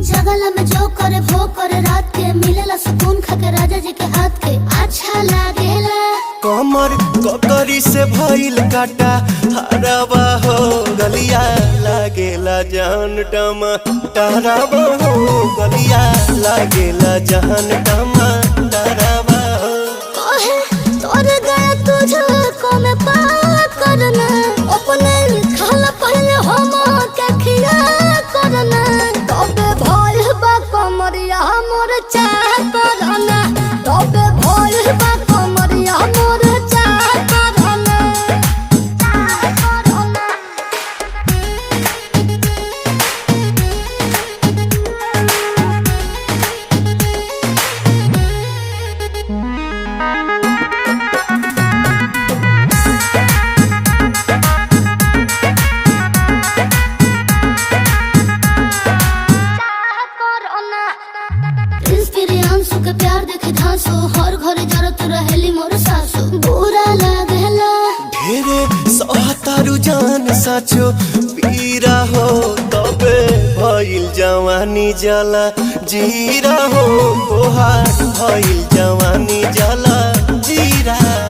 जगला में जो करे वो करे रात के मिलेला सुकून खाके राजा जी के हाथ के अच्छा लागेला। कमर ककरी से भइल काटा हराबा हो गलिया लागेला जान टमा डराबा हो गलिया लागेला जान टमा डराबा हो। कहे तोर गया तुझको मैं पार करना अपने खाला पहले हम के खिया करना तबे भइल बा कमरिया मोर चाह करना तबे भइल बा कमरिया मोर चाह करना चाह करना। प्रियांशु के प्यार देखे धांसो हर घरे जरत रहेली मोर सासु बुरा लागेला। ढेरे सहतारू जान साचो पीरा हो तबे भइल जवानी जला जीरा हो तोहार भइल जवानी जला जीरा।